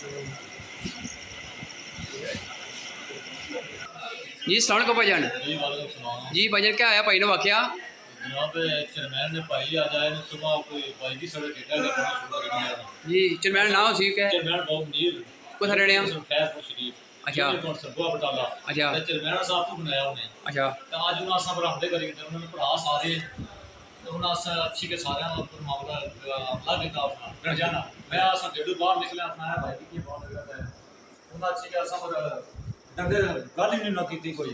जी अस्सलाम वालेकुम भाईजान। जी भाईजान क्या आया भाई ने वाकया? जनाब चेयरमैन ने भाई आ जाए सुबह कोई भाई की सड़क जी चेयरमैन नाम सी क्या है? चेयरमैन बहुत नीर कुछ रहने शरीफ अच्छा बटालह अच्छा चेयरमैन साहब को बनाया उन्हें अच्छा तो आज उन्हें असा बरामदे करी उन्होंने भरा सारे तो उन्हें अस अच्छी के सारे मामला हमला किया अपना डर जाना मैं अस डेढ़ बाहर निकले अपना भाई की बात करता है उन्हें अच्छी के असा डंगे गल ही नहीं ना की कोई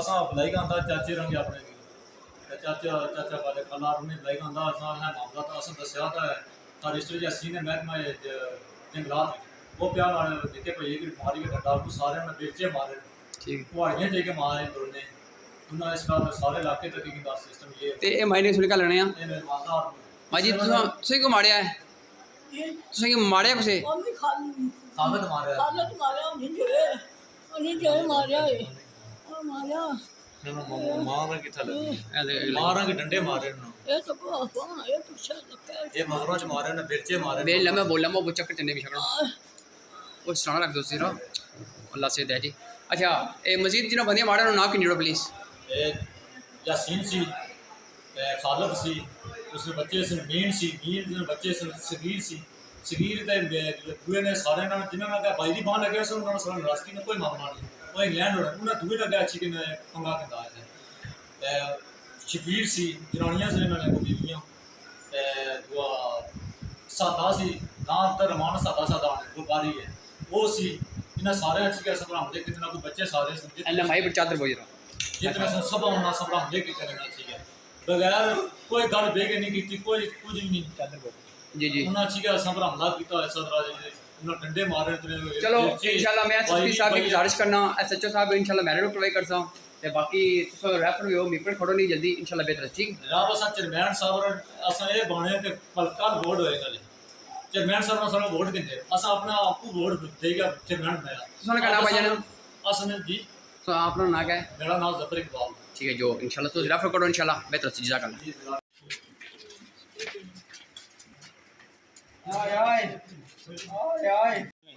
असा बुलाई आंदा चाचे रंगे अपने चाचा चाचा वाले कलार ने बुलाई आंदा असा है मामला तो अस दसिया तो रजिस्टर जी ने महकमा जंगलात वो प्यार वाले देखे भाई कि मारी के डंडा को सारे ने बेचे मारे ठीक बुआड़ियां दे के मारे दोने उन्हें इस बात सारे इलाके तक की बात सिस्टम ये ते ए मायने सुन के लेने आ ये मेरे माता भाई जी तुसी को मारया है तुसी को मारया कुसे साबित मारे मारा की थले मारा के डंडे मारे ये मगरों च मारे ने बिरचे मारे बे लम्बा बोला मैं वो चक्कर चन्ने भी छकड़ा वो स्टाना रख दो सिरो अल्लाह से दे जी अच्छा ए मजीद जिन्हों बंदियां मारे ना कि नीड़ो प्लीज ए यासीन सी खालिद सी उसके बच्चे सी मीन सी मीन दे बच्चे सी सगीर ते दुए ने सारे ना जिन्होंने का भाई दी बांह लगे सो उन्होंने सारा नाराजगी ने कोई मामला नहीं वो इंग्लैंड होना उन्हें दुए लगे अच्छी कि पंगा किंदा है शबीर सी जनानियां से इन्होंने को बीबियां दुआ सादा सी नाम तो रमान सादा सादा गुबारी है वो सी इन्हें सारे अच्छी कैसे बनाते कितना कोई बच्चे सारे अल्लाह भाई पर चादर बोझ रहा जितने सब होना सब बनाते कि चलेगा ठीक है बगैर कोई गल बेगे नहीं की कोई कुछ भी नहीं चादर बोझ जी जी उन्हें अच्छी कैसे हमला किया ऐसा राजे उन्हें डंडे मारे चलो इंशाल्लाह मैं एसएसपी साहब की गुजारिश करना एसएचओ साहब इंशाल्लाह मैरिड प्रोवाइड करता हूं ते बाकी तुस रेफर हो मीपर खड़ो नहीं जल्दी इंशाल्लाह बेहतर ठीक जनाब असा चेयरमैन साहब असा ये बने कि कल वोट होएगा चेयरमैन साहब ने सारा वोट दिंदे असा अपना आपको वोट देगा चेयरमैन बनाया तुसां का नाम भाई जान असन जी तो अपना नाम क्या है? मेरा नाम जफर इकबाल ठीक है जो इंशाल्लाह तो रेफर करो इंशाल्लाह बेहतर से जज़ाकल्लाह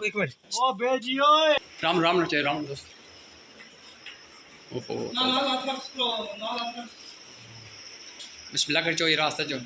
एक मिनट ओ बेजी ओए राम राम नचे राम दोस्त ओहो बिस्मिल्लाह कर चो ये रास्ता चो